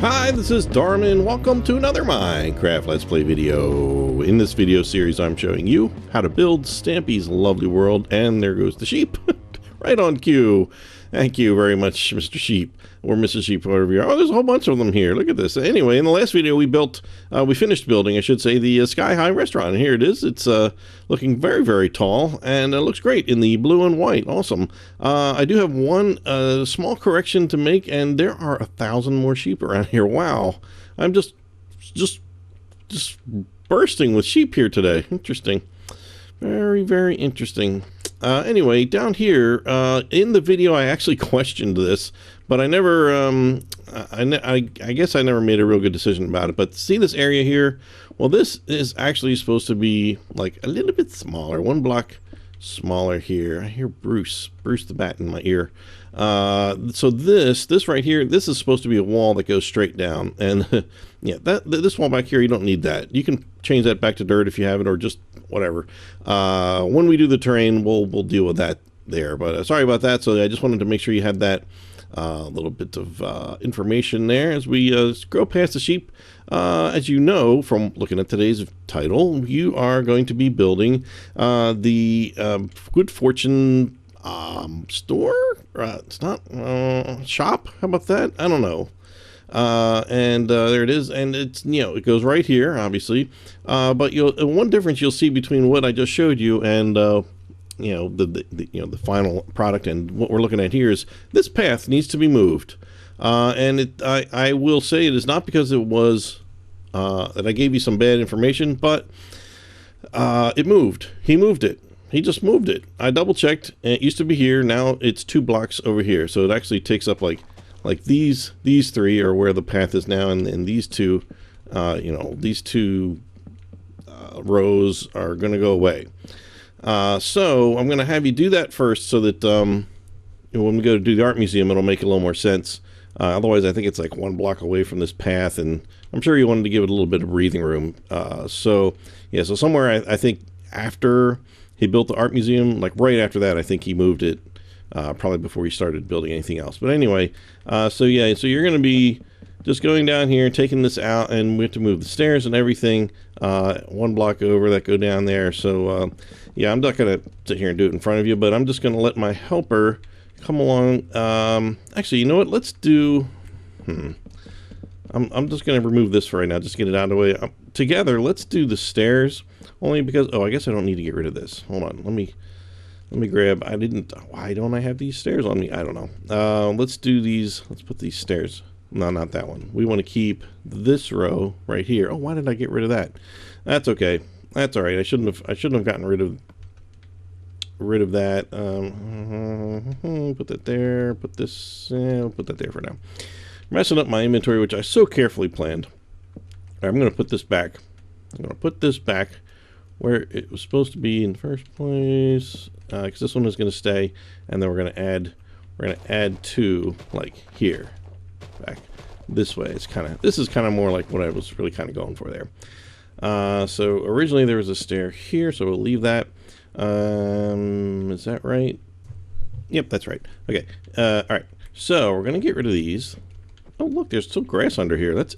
Hi, this is Darman. Welcome to another Minecraft Let's Play video. In this video series, I'm showing you how to build Stampy's lovely world, and there goes the sheep. Right on cue. Thank you very much, Mr. Sheep, or Mrs. Sheep, whatever you are. Oh, there's a whole bunch of them here. Look at this. Anyway, in the last video, we finished building, I should say, the Sky High restaurant. And here it is. It's looking very, very tall, and it looks great in the blue and white. Awesome. I do have one small correction to make, and there are 1,000 more sheep around here. Wow. I'm just bursting with sheep here today. Interesting. Very, very interesting. Anyway, down here, in the video, I actually questioned this, but I never, I guess I never made a real good decision about it. But see this area here? Well, this is actually supposed to be like a little bit smaller, one block smaller here. I hear Bruce the bat in my ear. So this right here, this is supposed to be a wall that goes straight down. And yeah, this wall back here, you don't need that. You can change that back to dirt if you have it, or just whatever. When we do the terrain, we'll deal with that there. But sorry about that. So I just wanted to make sure you had that little bit of information there as we go past the sheep. As you know from looking at today's title, you are going to be building the Good Fortune store. It's not shop. How about that? I don't know. And there it is, and it's, you know, it goes right here, obviously. But one difference you'll see between what I just showed you and you know, the final product and what we're looking at here is this path needs to be moved. And I will say it is not because it was that I gave you some bad information, but it moved. He moved it. He just moved it. I double checked, and it used to be here. Now it's 2 blocks over here. So it actually takes up like these 3 are where the path is now, and these 2, you know, these 2 rows are going to go away. So I'm going to have you do that first, so that when we go to do the art museum, it'll make a little more sense. Otherwise, I think it's like 1 block away from this path, and I'm sure you wanted to give it a little bit of breathing room. So yeah, so somewhere I think after he built the art museum, like right after that, I think he moved it. Probably before he started building anything else. But anyway, so yeah, so you're going to be just going down here, taking this out, and we have to move the stairs and everything 1 block over that go down there. So yeah, I'm not going to sit here and do it in front of you, but I'm just going to let my helper come along. Actually, you know what? Let's do... I'm just going to remove this for right now, just get it out of the way. Together, let's do the stairs, only because... Oh, I guess I don't need to get rid of this. Hold on, let me grab, why don't I have these stairs on me? I don't know. Let's do these, let's put these stairs. No, not that one. We want to keep this row right here. Oh, why did I get rid of that? That's okay. That's all right. I shouldn't have gotten rid of that. Put that there, put this, I'll put that there for now. Messing up my inventory, which I so carefully planned. I'm going to put this back. I'm going to put this back where it was supposed to be in the first place, because this one is going to stay, and then we're going to add 2 like here, back this way. This is kind of more like what I was really kind of going for there. So originally there was a stair here, so we'll leave that. Is that right? Yep, that's right. Okay. All right. So we're going to get rid of these. Oh, look, there's still grass under here. That's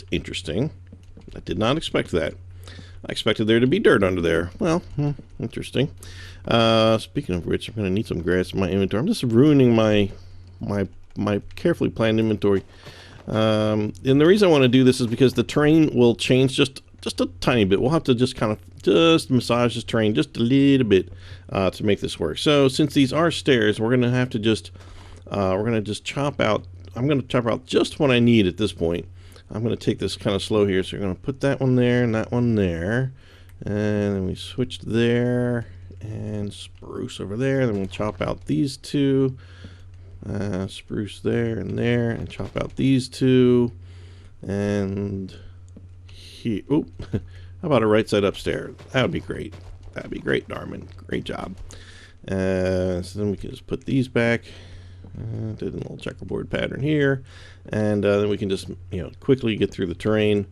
interesting. I did not expect that. I expected there to be dirt under there. Well, interesting. Speaking of which, I'm going to need some grass in my inventory. I'm just ruining my carefully planned inventory. And the reason I want to do this is because the terrain will change just a tiny bit. We'll have to just kind of massage this terrain just a little bit to make this work. So since these are stairs, we're going to have to just chop out. I'm going to chop out just what I need at this point. I'm going to take this kind of slow here, so you're going to put that one there and that one there, and then we switch there, and spruce over there. Then we'll chop out these 2, spruce there, and chop out these 2, and here. Oop! How about a right side upstairs? That would be great. That'd be great, Darman. Great job. So then we can just put these back. Did a little checkerboard pattern here, and then we can just, you know, quickly get through the terrain,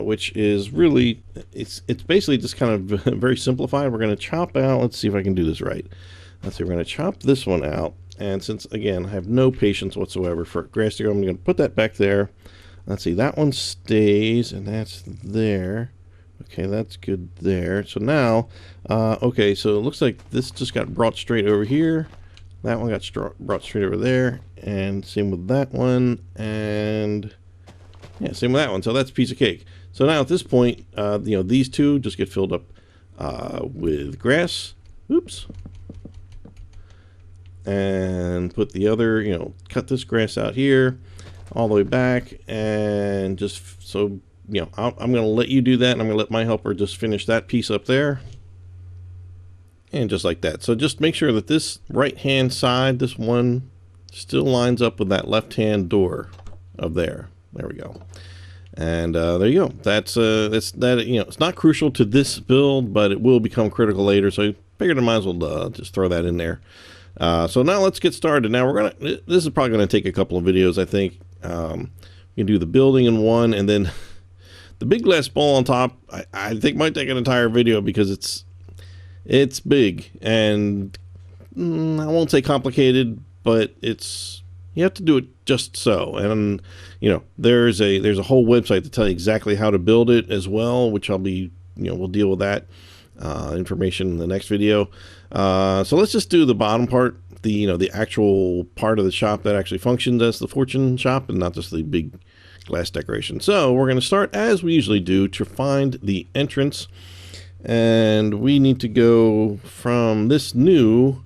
which is really, it's basically just kind of very simplified. We're going to chop out, let's see if I can do this right. Let's see, we're going to chop this one out, And since, again, I have no patience whatsoever for grass to grow, I'm going to put that back there. Let's see, that one stays, and that's there. Okay, that's good there. So now, okay, so it looks like this just got brought straight over here. That one got brought straight over there, and same with that one, and yeah, same with that one. So that's a piece of cake. So now at this point, you know, these two just get filled up with grass. Oops. And put the other, you know, cut this grass out here all the way back, and just so, you know, I'm going to let you do that, and I'm going to let my helper just finish that piece up there. And just like that. So just make sure that this right hand side, this one, still lines up with that left hand door of there. There we go. And there you go. That's that. You know, it's not crucial to this build, but it will become critical later. So I figured I might as well just throw that in there. So now let's get started. Now this is probably gonna take a couple of videos, I think. We can do the building in one, and then the big glass bowl on top, I think might take an entire video because it's big, and I won't say complicated, but you have to do it just so. And you know, there's a whole website to tell you exactly how to build it as well, which I'll be, you know, we'll deal with that information in the next video. So let's just do the bottom part, the actual part of the shop that actually functions as the fortune shop, and not just the big glass decoration. So we're going to start as we usually do to find the entrance, and we need to go from this new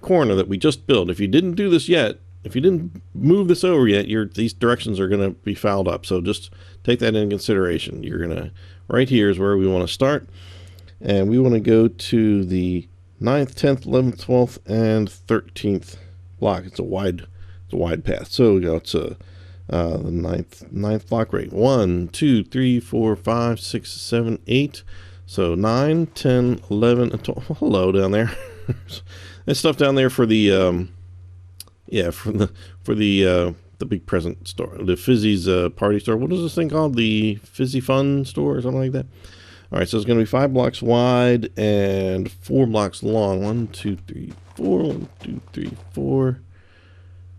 corner that we just built. If you didn't do this yet, if you didn't move this over yet, these directions are going to be fouled up. So just take that into consideration. You're going to, right here is where we want to start. And we want to go to the 9th, 10th, 11th, 12th, and 13th block. It's a wide path. So we go to the ninth block, right? 1, 2, 3, 4, 5, 6, 7, 8. So 9, 10, 11, and 12. Hello down there. There's stuff down there for the for the big present store, the Fizzy's party store. What is this thing called? The Fizzy Fun store or something like that. All right, so it's going to be 5 blocks wide and 4 blocks long. 1, 2, 3, 4. 1, 2, 3, 4.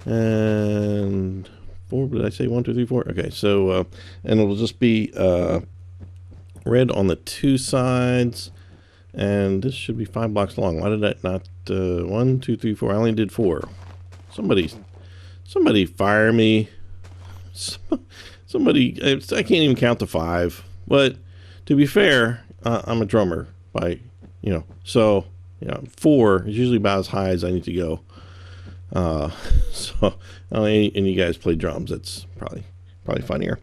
And 4. Did I say 1, 2, 3, 4? Okay, so and it'll just be red on the 2 sides, and this should be 5 blocks long. Why did I not? 1, 2, 3, 4. I only did 4. Somebody fire me. Somebody. I can't even count to 5. But to be fair, I'm a drummer so 4 is usually about as high as I need to go. And you guys play drums. That's probably funnier.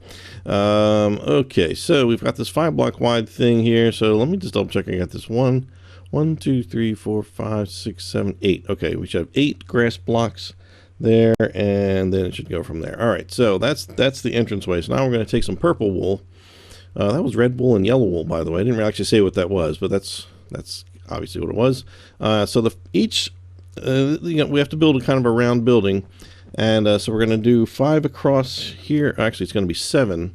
Okay, so we've got this 5 block wide thing here. So let me just double check. I got this 1, 2, 3, 4, 5, 6, 7, 8. Okay, we should have 8 grass blocks there, and then it should go from there. All right, so that's the entranceway. So now we're going to take some purple wool. That was red wool and yellow wool, by the way. I didn't actually say what that was, but that's obviously what it was. So we have to build a kind of a round building, and so we're going to do 5 across here. Actually, it's going to be 7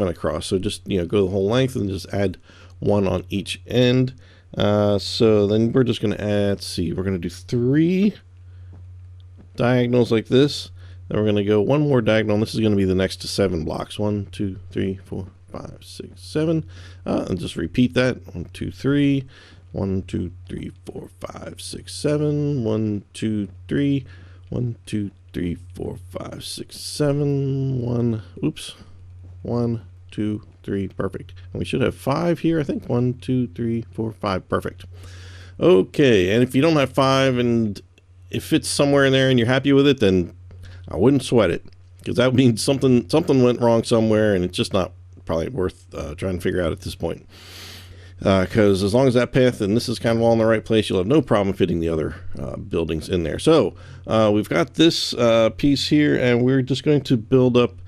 across. So just go the whole length and just add 1 on each end. So then we're just going to add. Let's see, we're going to do 3 diagonals like this. Then we're going to go 1 more diagonal. And this is going to be the next to 7 blocks. 1, 2, 3, 4, 5, 6, 7. And just repeat that. 1, 2, 3. 1, 2, 3, 4, 5, 6, 7. 1, 2, 3. 1, 2, 3, 4, 5, 6, 7. 1. Oops. 1, 2, 3. Perfect. And we should have 5 here, I think. 1, 2, 3, 4, 5. Perfect. Okay. And if you don't have 5 and it fits somewhere in there and you're happy with it, then I wouldn't sweat it, because that means something went wrong somewhere, and it's just not probably worth trying to figure out at this point. Because as long as that path and this is kind of all in the right place, you'll have no problem fitting the other buildings in there. So we've got this piece here, and we're just going to build up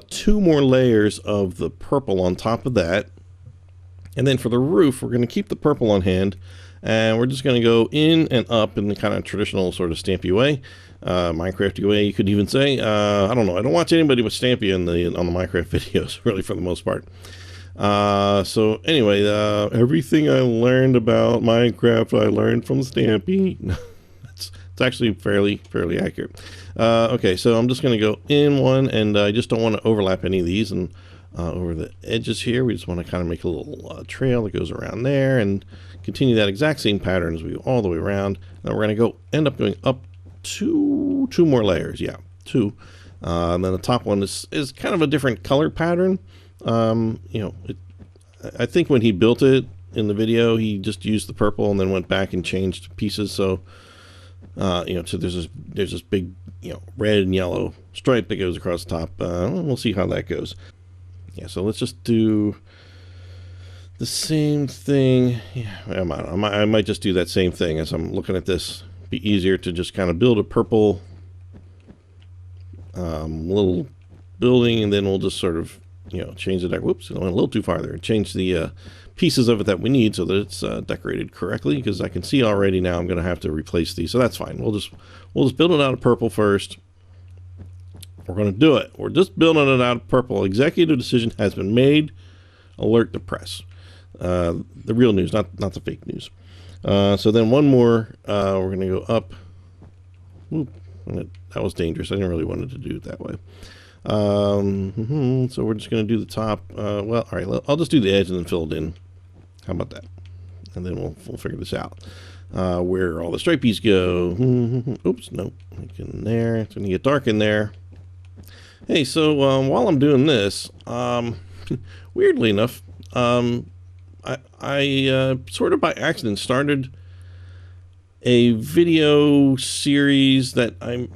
2 more layers of the purple on top of that. And then for the roof, we're going to keep the purple on hand, and we're just going to go in and up in the kind of traditional sort of Stampy way, Minecrafty way, you could even say. I don't know. I don't watch anybody with Stampy on the Minecraft videos, really, for the most part. So anyway, everything I learned about Minecraft, I learned from Stampy. it's actually fairly accurate. Okay, so I'm just going to go in one, and I just don't want to overlap any of these. And over the edges here, we just want to kind of make a little trail that goes around there, and continue that exact same pattern as we go all the way around. Now we're going to end up going up two more layers. Yeah, two. And then the top one is kind of a different color pattern. You know, I think when he built it in the video, he just used the purple and then went back and changed pieces. So, you know, so there's this big, you know, red and yellow stripe that goes across the top. We'll see how that goes. Yeah, so let's just do the same thing. Yeah, I might just do that same thing as I'm looking at this. Be easier to just kind of build a purple little building, and then we'll just sort of, you know, change the whoops, I went a little too far there. Change the pieces of it that we need so that it's decorated correctly, because I can see already now I'm going to have to replace these, so that's fine. We'll just build it out of purple first. We're going to do it. We're just building it out of purple. Executive decision has been made. Alert the press. The real news, not the fake news. So then one more. We're going to go up. Whoop, that was dangerous. I didn't really want to do it that way. So we're just going to do the top. Well, all right. I'll just do the edge and then fill it in. How about that? And then we'll figure this out. Where all the stripies go. Oops, no. In there. It's going to get dark in there. Hey, so while I'm doing this, weirdly enough, I sort of by accident started a video series that I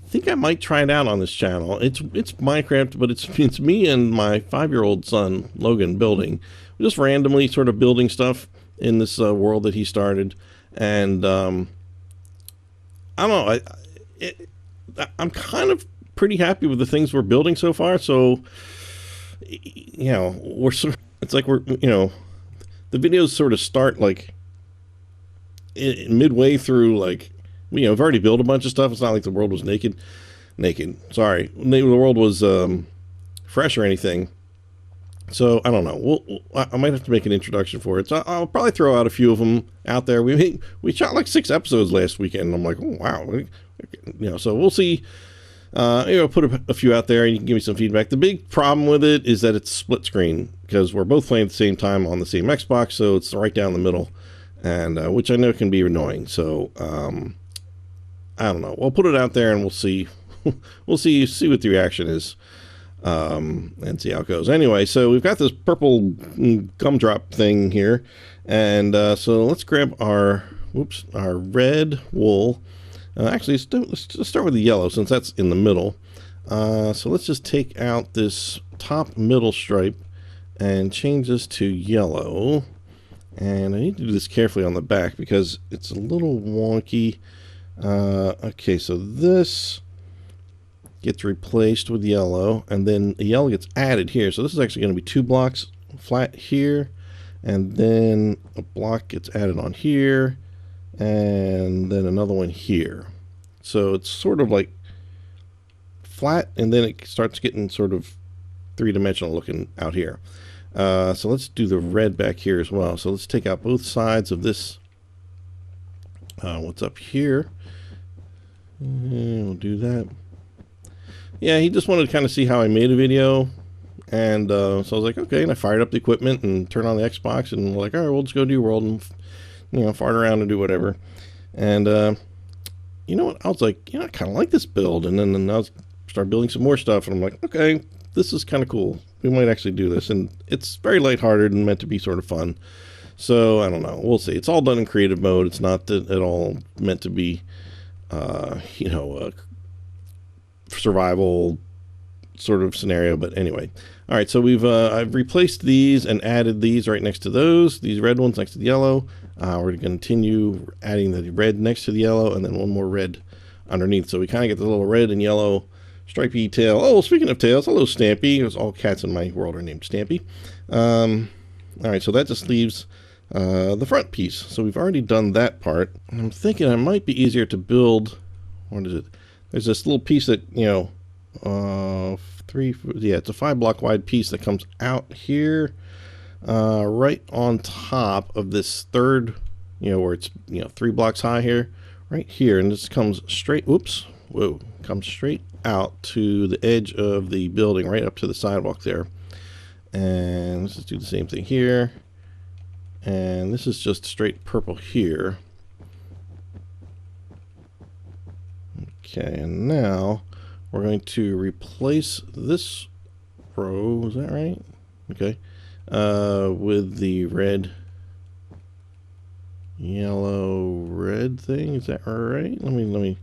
think I might try it out on this channel. It's Minecraft, but it's me and my 5-year-old son Logan building. We're just randomly sort of building stuff in this world that he started, and I don't know. I'm kind of pretty happy with the things we're building so far. So, you know, it's like we're, you know, the videos sort of start like midway through, like, you know, I've already built a bunch of stuff. It's not like the world was naked. Sorry, the world was fresh or anything. So I don't know. I might have to make an introduction for it. So I'll probably throw out a few of them out there. We shot like 6 episodes last weekend, and I'm like, oh wow, you know. So we'll see. You know, put a few out there, and you can give me some feedback. The big problem with it is that it's split screen, because we're both playing at the same time on the same Xbox, so it's right down the middle, and which I know can be annoying. So I don't know. We'll put it out there, and we'll see. We'll see what the reaction is, and see how it goes. Anyway, so we've got this purple gumdrop thing here, and so let's grab our red wool. Actually, let's just start with the yellow, since that's in the middle. So let's just take out this top middle stripe and change this to yellow. And I need to do this carefully on the back because it's a little wonky. Okay, so this gets replaced with yellow, and then the yellow gets added here. So this is actually going to be 2 blocks flat here, and then a block gets added on here, and then another one here. So it's sort of like flat, and then it starts getting sort of 3-dimensional looking out here. So let's do the red back here as well. So let's take out both sides of this. What's up here? And we'll do that. Yeah, he just wanted to kind of see how I made a video, and so I was like, okay, and I fired up the equipment and turned on the Xbox, and we're like, all right, we'll just go do World and, you know, fart around and do whatever. And you know what, I was like, you know, I kind of like this build. And then I started building some more stuff, and I'm like, okay, this is kind of cool. We might actually do this. And it's very lighthearted and meant to be sort of fun. So I don't know, we'll see. It's all done in creative mode. It's not at all meant to be you know, a survival sort of scenario. But anyway, all right, so we've I've replaced these and added these right next to these red ones next to the yellow. We're going to continue adding the red next to the yellow, and then one more red underneath. So we kind of get the little red and yellow stripy tail. Oh, speaking of tails, hello Stampy, because all cats in my world are named Stampy. All right, so that just leaves the front piece. So we've already done that part. I'm thinking it might be easier to build. What is it? There's this little piece that, you know, it's a 5-block wide piece that comes out here, right on top of this third you know, where it's, you know, 3 blocks high here, right here, and this comes straight, whoops, whoa, comes straight out to the edge of the building, right up to the sidewalk there. And let's just do the same thing here. And this is just straight purple here. Okay, and now we're going to replace this row, is that right? Okay, with the red, yellow, red thing, is that all right? Let me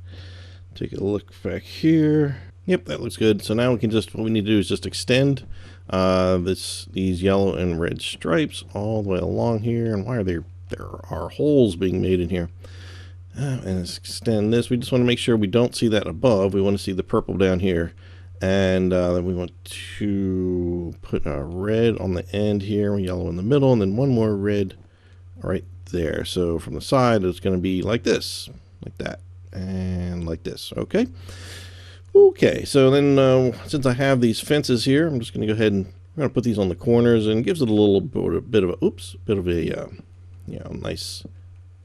take a look back here. Yep, that looks good. So now we can just, what we need to do is just extend these yellow and red stripes all the way along here. And why are there are holes being made in here? And let's extend this. We just want to make sure we don't see that above. We want to see the purple down here. And then we want to put a red on the end here, yellow in the middle, and then one more red right there. So from the side, it's going to be like this, like that, and like this. Okay. Okay, so then since I have these fences here, I'm just going to go ahead and I'm going to put these on the corners, and it gives it a little bit of a you know, nice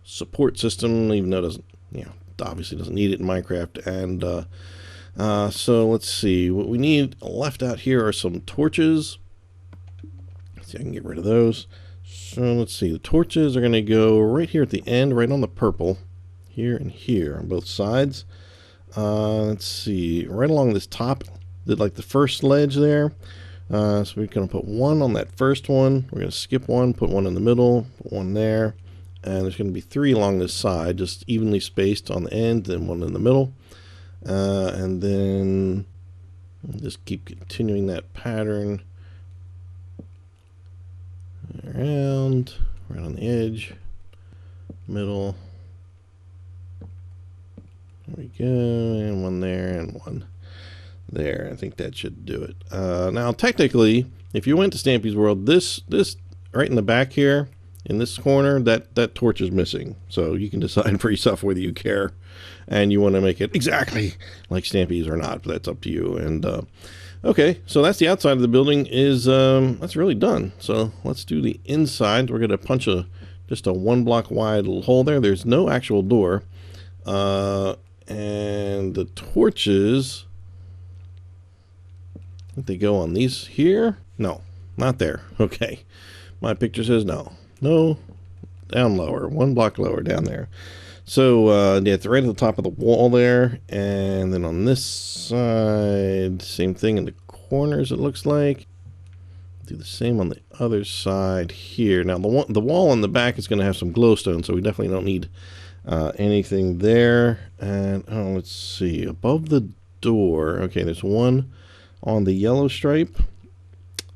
support system, even though it doesn't, you know, obviously doesn't need it in Minecraft. And so let's see, what we need left out here are some torches. Let's see, I can get rid of those. So let's see, the torches are going to go right here at the end, right on the purple, here and here on both sides. Let's see, right along this top, like the first ledge there. So we're going to put one on that first one. We're going to skip one, put one in the middle, put one there. And there's going to be 3 along this side, just evenly spaced on the end, then one in the middle. And then just keep continuing that pattern around, right on the edge, middle. There we go, and one there, and one there. I think that should do it. Now, technically, if you went to Stampy's World, this right in the back here, in this corner, that torch is missing. So you can decide for yourself whether you care and you want to make it exactly like Stampy's or not. But that's up to you. And okay, so that's the outside of the building. That's really done. So let's do the inside. We're going to punch just a 1 block wide little hole there. There's no actual door. And the torches, I think they go on these here. No, not there. Okay, my picture says no, down lower, 1 block lower down there. So yeah, it's right at the top of the wall there. And then on this side, same thing in the corners, it looks like. Do the same on the other side here. Now the wall on the back is going to have some glowstone, so we definitely don't need anything there. And let's see, above the door, okay, there's one on the yellow stripe,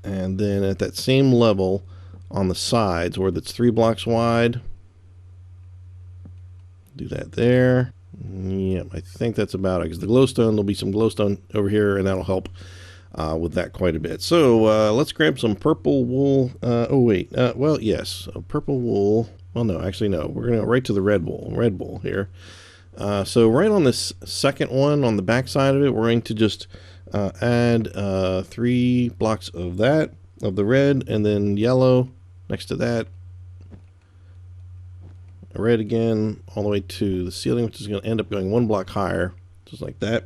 and then at that same level on the sides where that's 3 blocks wide, do that there. Yep, I think that's about it, because the glowstone, there'll be some glowstone over here, and that'll help with that quite a bit. So let's grab some purple wool. Oh wait, well, yes, purple wool. Well, no, actually, no. We're going to go right to the red wool here. So right on this second one, on the back side of it, we're going to just add 3 blocks of that, of the red, and then yellow next to that. Red again, all the way to the ceiling, which is going to end up going 1 block higher, just like that.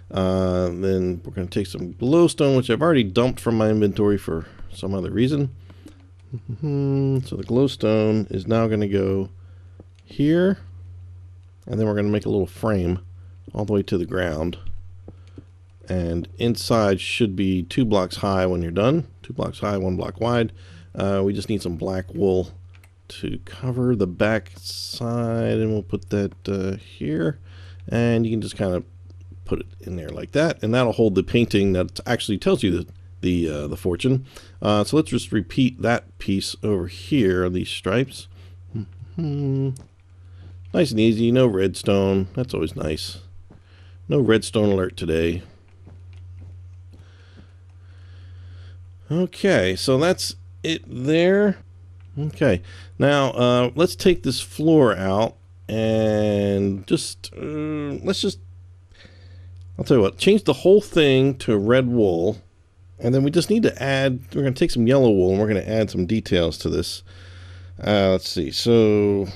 Then we're going to take some glowstone, which I've already dumped from my inventory for some other reason. So the glowstone is now going to go here, and then we're going to make a little frame all the way to the ground, and inside should be 2 blocks high when you're done. 2 blocks high, 1 block wide. We just need some black wool to cover the back side, and we'll put that here, and you can just kind of put it in there like that, and that'll hold the painting that actually tells you the fortune. So let's just repeat that piece over here, these stripes. Nice and easy, no redstone. That's always nice. No redstone alert today. Okay, so that's it there. Okay, now let's take this floor out and I'll tell you what, change the whole thing to red wool. And then we just need to add, we're going to take some yellow wool and we're going to add some details to this. Let's see, so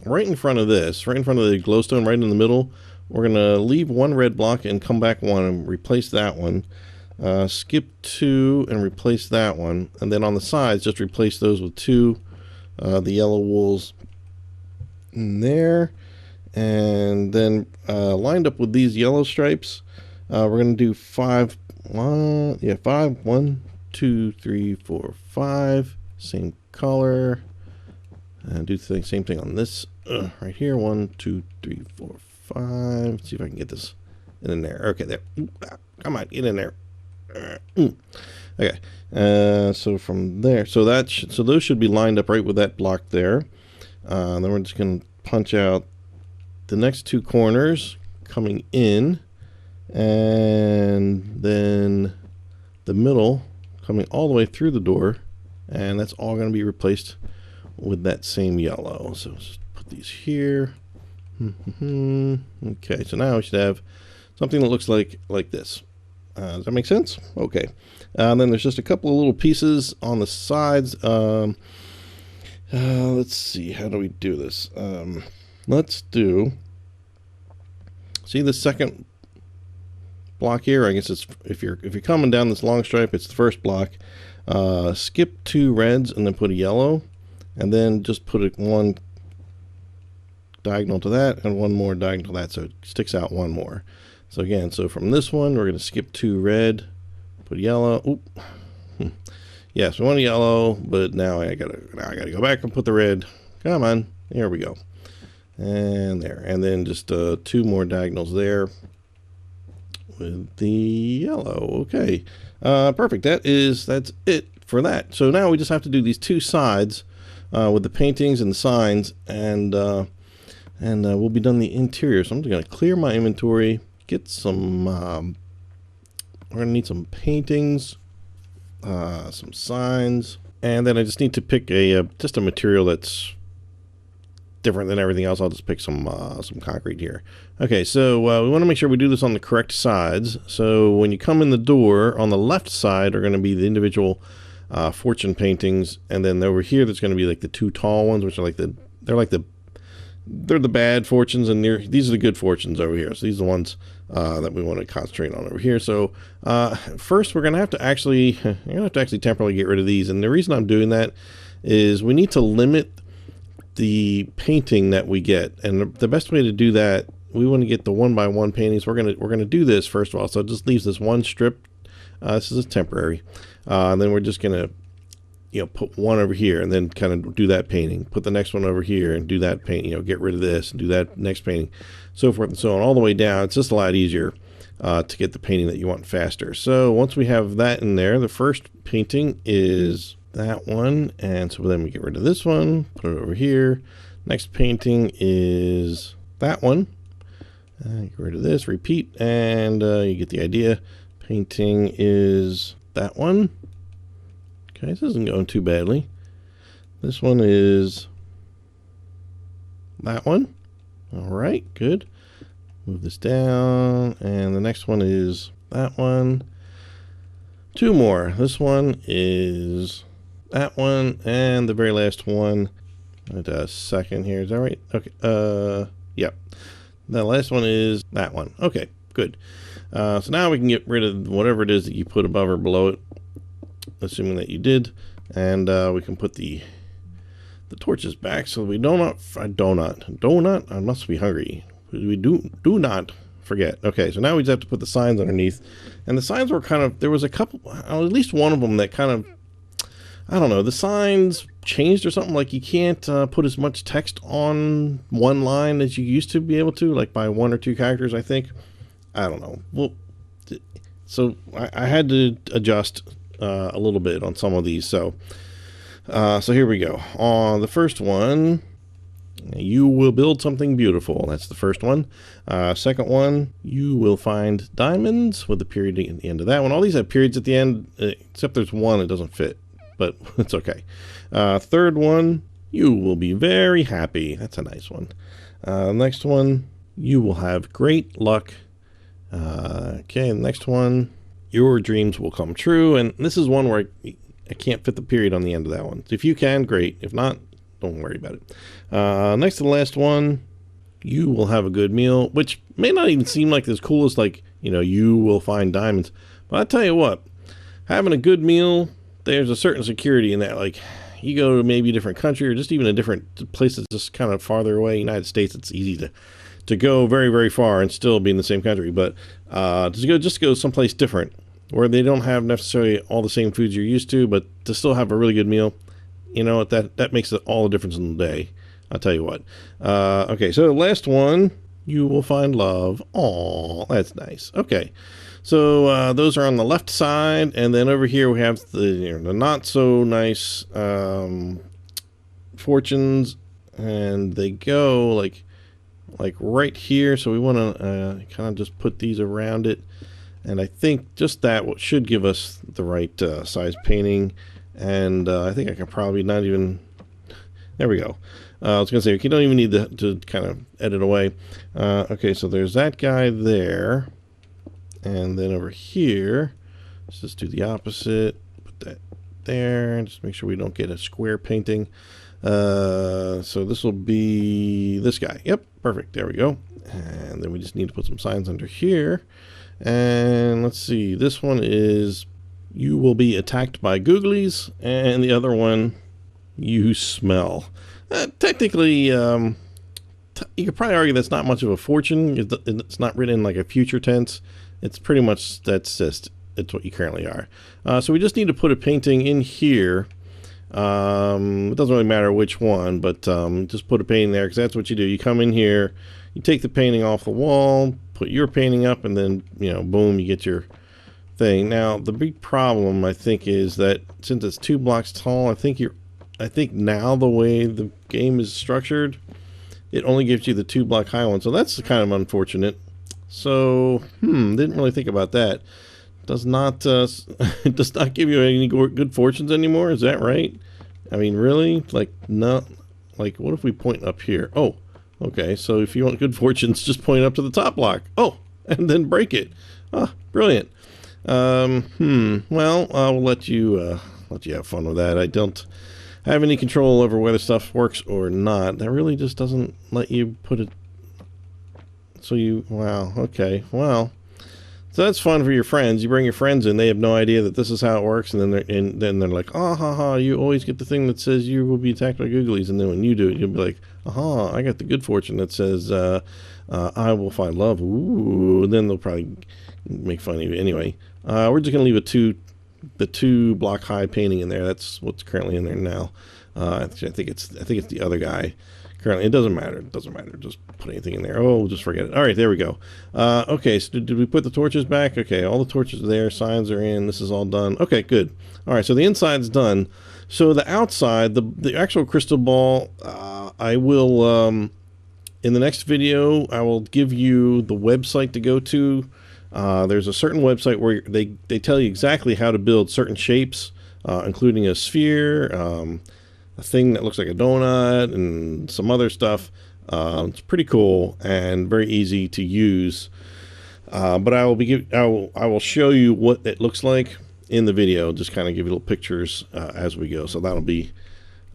right in front of this, right in front of the glowstone, right in the middle, we're going to leave one red block and come back one and replace that one. Skip 2 and replace that one. And then on the sides, just replace those with 2, the yellow wools in there. And then lined up with these yellow stripes, we're going to do 5. 5. 1, 2, 3, 4, 5. Same color. And do the same thing on this right here. 1, 2, 3, 4, 5. Let's see if I can get this in there. Okay, there. Come on, get in there. Okay. So from there, so those should be lined up right with that block there. Then we're just going to punch out the next 2 corners coming in, and then the middle coming all the way through the door, and that's all going to be replaced with that same yellow. So let's put these here. Okay, so now we should have something that looks like this. Does that make sense? Okay. And then there's just a couple of little pieces on the sides. Let's see, how do we do this? Let's do, see the second block here? I guess it's, if you're coming down this long stripe, it's the first block. Skip 2 reds and then put a yellow, and then just put one diagonal to that and one more diagonal to that, so it sticks out one more. So again, so from this one, we're going to skip 2 red, put yellow. Oop. Yes, we want a yellow, but now I gotta go back and put the red. Come on, there we go. And there, and then just 2 more diagonals there with the yellow. Okay, perfect. That's it for that. So now we just have to do these 2 sides with the paintings and the signs, and we'll be done the interior. So I'm just gonna clear my inventory, get some. We're gonna need some paintings, some signs, and then I just need to pick just a material that's different than everything else. I'll just pick some concrete here. Okay, so we want to make sure we do this on the correct sides. So when you come in the door, on the left side are going to be the individual fortune paintings, and then over here there's going to be like the 2 tall ones, which are like they're the bad fortunes, and these are the good fortunes over here. So these are the ones that we want to concentrate on over here. So first we're going to have to actually temporarily get rid of these, and the reason I'm doing that is we need to limit the painting that we get, and the best way to do that, we want to get the 1x1 paintings. We're gonna do this first of all, so it just leaves this one strip. This is temporary, and then we're just gonna put one over here and then kind of do that painting, put the next one over here and do that paint, get rid of this and do that next painting, so forth and so on, all the way down. It's just a lot easier to get the painting that you want faster. So once we have that in there, the first painting is that one, and so then we get rid of this one, put it over here. Next painting is that one. Get rid of this, repeat, and you get the idea. Painting is that one. Okay, this isn't going too badly. This one is that one. All right, good. Move this down, and the next one is that one. 2 more. This one is that one, and the very last one. Wait a second here. Is that right? Okay. Yep. The last one is that one. Okay, good. So now we can get rid of whatever it is that you put above or below it, assuming that you did, and we can put the torches back so we donut. I must be hungry. We do not forget. Okay, so now we just have to put the signs underneath, and the signs were there was a couple, at least one of them that kind of, I don't know, the signs changed or something. Like you can't put as much text on one line as you used to be able to, like by 1 or 2 characters, I think. I don't know. Well, so I had to adjust a little bit on some of these. So here we go. On the first one, you will build something beautiful. That's the first one. Second one, you will find diamonds, with the period at the end of that one. All these have periods at the end, except there's one that doesn't fit, but it's okay. Third one, you will be very happy. That's a nice one. Next one, you will have great luck. Okay, the next one, your dreams will come true. And this is one where I can't fit the period on the end of that one. If you can, great. If not, don't worry about it. Next to the last one, you will have a good meal, which may not even seem like as cool as like, you know, you will find diamonds. But I tell you what, having a good meal, there's a certain security in that. Like, you go to maybe a different country or just even a different place that's just kind of farther away. United States, it's easy to go very, very far and still be in the same country. But just go someplace different where they don't have necessarily all the same foods you're used to, but to still have a really good meal, you know what, that makes all the difference in the day. I'll tell you what. Okay, so the last one, you will find love. Aw, that's nice. Okay, so those are on the left side, and then over here we have the not so nice fortunes, and they go like right here. So we want to kind of just put these around it, and I think just that should give us the right size painting. And I think I can probably not even. There we go. I was going to say, you don't even need to kind of edit away. Okay, so there's that guy there. And then over here, let's just do the opposite. Put that there. Just make sure we don't get a square painting. So this will be this guy. Yep, perfect. There we go. And then we just need to put some signs under here. And let's see. This one is, you will be attacked by googlies. And the other one, you smell. Technically, you could probably argue that's not much of a fortune. It's not written in like a future tense. It's pretty much, it's what you currently are. So we just need to put a painting in here. It doesn't really matter which one, but just put a painting there, because that's what you do. You come in here, you take the painting off the wall, put your painting up, and then, you know, boom, you get your thing. Now, the big problem, I think, is that since it's 2 blocks tall, I think now the way the game is structured, it only gives you the 2 block high one. So that's kind of unfortunate. So, didn't really think about that. Does not it does not give you any good fortunes anymore. Is that right? I mean, really? Like, no. Like, what if we point up here? Oh, okay. So if you want good fortunes, just point up to the top block. Oh, and then break it. Ah, brilliant. Well, I'll let you have fun with that. I don't have any control over whether stuff works or not. That really just doesn't let you put it. So wow, okay, well, so that's fun for your friends. You bring your friends in, they have no idea that this is how it works, and then they're like, oh, ha, ha, you always get the thing that says you will be attacked by googlies, and then when you do it, you'll be like, aha, I got the good fortune that says I will find love. Ooh, and then they'll probably make fun of you. Anyway, we're just gonna leave the 2 block high painting in there. That's what's currently in there now. I think it's the other guy currently. It doesn't matter. Just put anything in there. Oh, just forget it. All right, there we go. Okay, so did we put the torches back? Okay, all the torches are there. Signs are in. This is all done. Okay, good. All right, so the inside's done. So the outside, the actual crystal ball, I will, in the next video, I will give you the website to go to. There's a certain website where they tell you exactly how to build certain shapes, including a sphere, a thing that looks like a donut, and some other stuff. It's pretty cool and very easy to use. But I will show you what it looks like in the video. Just kind of give you little pictures as we go. So that'll be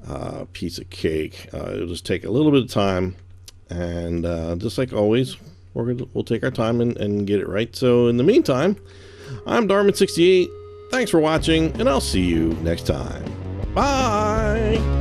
a piece of cake. It'll just take a little bit of time, and just like always, we'll take our time and get it right. So in the meantime, I'm Darman68. Thanks for watching, and I'll see you next time. Bye!